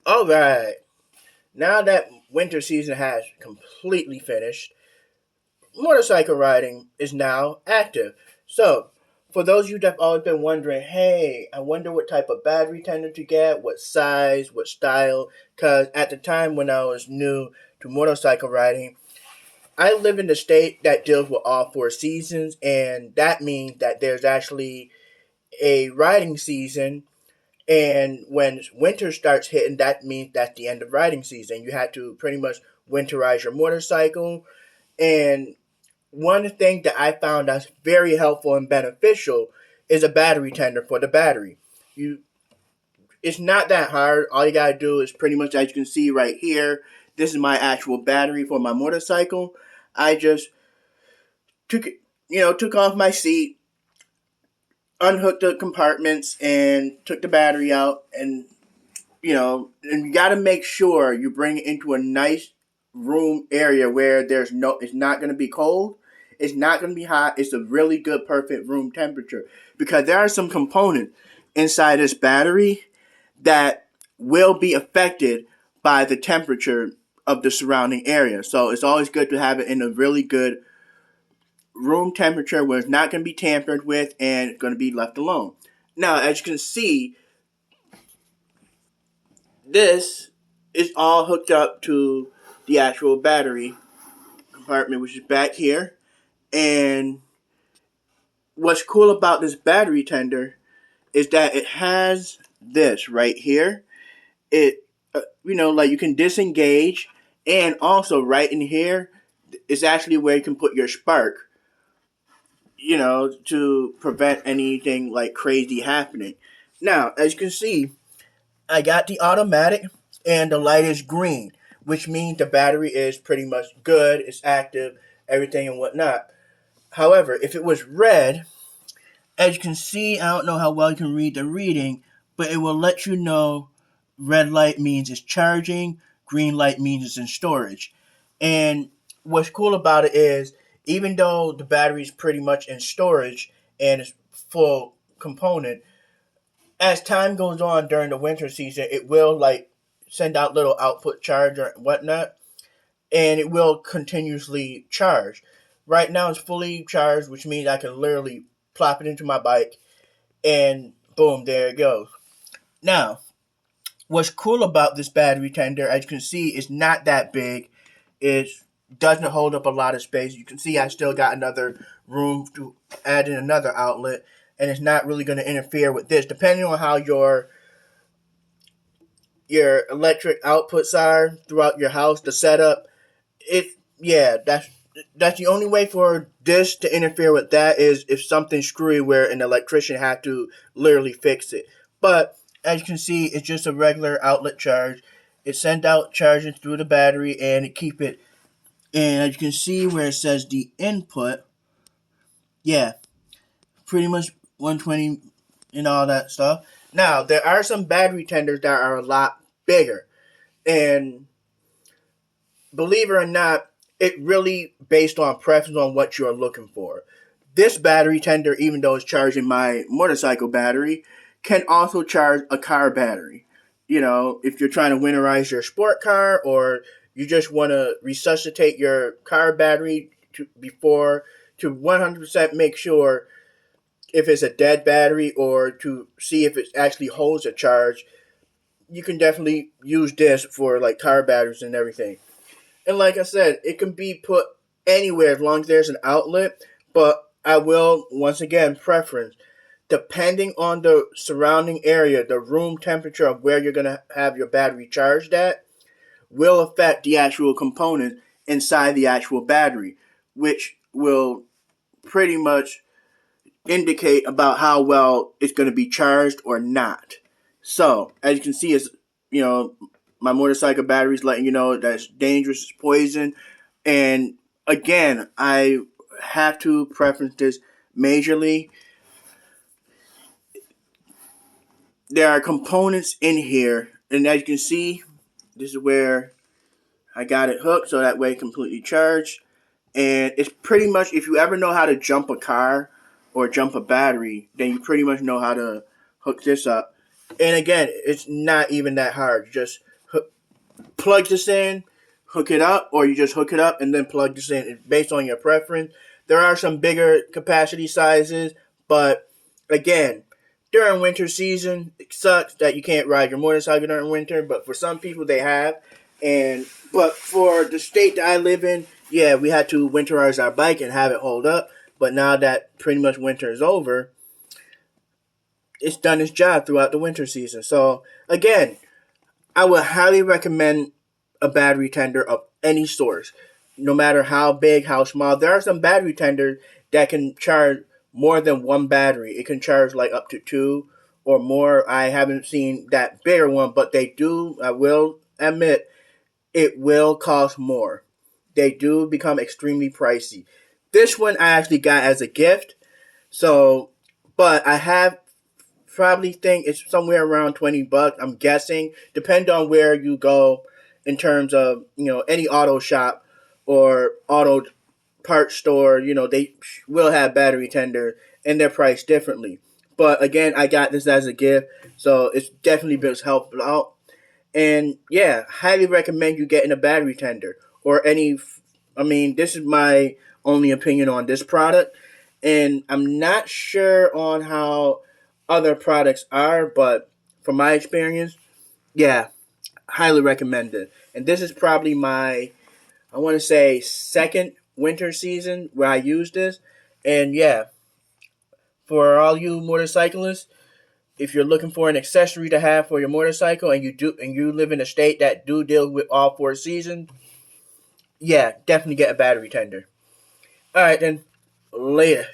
All right. Now that winter season has completely finished, motorcycle riding is now active. So, for those of you that have always been wondering, hey, I wonder what type of battery tender to get, what size, what style, because at the time when I was new to motorcycle riding, I live in the state that deals with all four seasons, and that means that there's actually a riding season. And when winter starts hitting, that means that's the end of riding season. You had to pretty much winterize your motorcycle. And one thing that I found that's very helpful and beneficial is a battery tender for the battery. You, it's not that hard. All you gotta do is pretty much, as you can see right here. This is my actual battery for my motorcycle. I just took off my seat, unhooked the compartments, and took the battery out. And you got to make sure you bring it into a nice room area where it's not going to be cold, it's not going to be hot, it's a really good perfect room temperature, because there are some components inside this battery that will be affected by the temperature of the surrounding area. So it's always good to have it in a really good room temperature where it's not going to be tampered with and it's going to be left alone. Now, as you can see, this is all hooked up to the actual battery compartment, which is back here. And what's cool about this battery tender is that it has this right here. Like you can disengage, and also right in here is actually where you can put your spark, to prevent anything like crazy happening. Now, as you can see, I got the automatic, and the light is green, which means the battery is pretty much good, it's active, everything and whatnot. However, if it was red, as you can see, I don't know how well you can read the reading, but it will let you know red light means it's charging, green light means it's in storage. And what's cool about it is, even though the battery is pretty much in storage and it's full component, as time goes on during the winter season, it will like send out little output charge or whatnot, and it will continuously charge. Right now, it's fully charged, which means I can literally plop it into my bike, and boom, there it goes. Now, what's cool about this battery tender, as you can see, it's not that big. It doesn't hold up a lot of space. You can see I still got another room to add in another outlet, and it's not really going to interfere with this. Depending on how your electric outputs are throughout your house, the setup, that's the only way for this to interfere with that is if something's screwy where an electrician had to literally fix it. But as you can see, it's just a regular outlet charge. It sends out charging through the battery and it keep it. And as you can see where it says the input, yeah, pretty much 120 and all that stuff. Now, there are some battery tenders that are a lot bigger. And believe it or not, it really based on preference on what you're looking for. This battery tender, even though it's charging my motorcycle battery, can also charge a car battery. If you're trying to winterize your sport car, or you just want to resuscitate your car battery to 100% make sure if it's a dead battery, or to see if it actually holds a charge, you can definitely use this for like car batteries and everything. And like I said, it can be put anywhere as long as there's an outlet. But I will, once again, preference, depending on the surrounding area, the room temperature of where you're going to have your battery charged at, will affect the actual component inside the actual battery, which will pretty much indicate about how well it's going to be charged or not. So, as you can see, it's, my motorcycle battery is letting you know that it's dangerous, it's poison. And again, I have to preference this majorly. There are components in here, and as you can see, this is where I got it hooked, so that way it's completely charged. And it's pretty much, if you ever know how to jump a car or jump a battery, then you pretty much know how to hook this up. And again, it's not even that hard. Just plug this in, hook it up, or you just hook it up and then plug this in based on your preference. There are some bigger capacity sizes, but again, during winter season, it sucks that you can't ride your motorcycle during winter, but for some people they have. And but for the state that I live in, yeah, we had to winterize our bike and have it hold up. But now that pretty much winter is over, it's done its job throughout the winter season. So again, I would highly recommend a battery tender of any source, no matter how big, how small. There are some battery tenders that can charge more than one battery. It can charge like up to two or more. I haven't seen that bigger one, but they do, I will admit, it will cost more. They do become extremely pricey. This one I actually got as a gift. So, but I have probably think it's somewhere around $20. I'm guessing, depend on where you go in terms of any auto shop or auto parts store. They will have battery tender and they're priced differently. But again, I got this as a gift, so it's definitely been helpful out. And yeah, highly recommend you getting a battery tender or any. I mean, this is my only opinion on this product, and I'm not sure on how other products are, but from my experience, yeah, highly recommend it. And this is probably my, I want to say, second winter season where I used this. And yeah, for all you motorcyclists, if you're looking for an accessory to have for your motorcycle and you live in a state that do deal with all four seasons, yeah, definitely get a battery tender. All right then, later.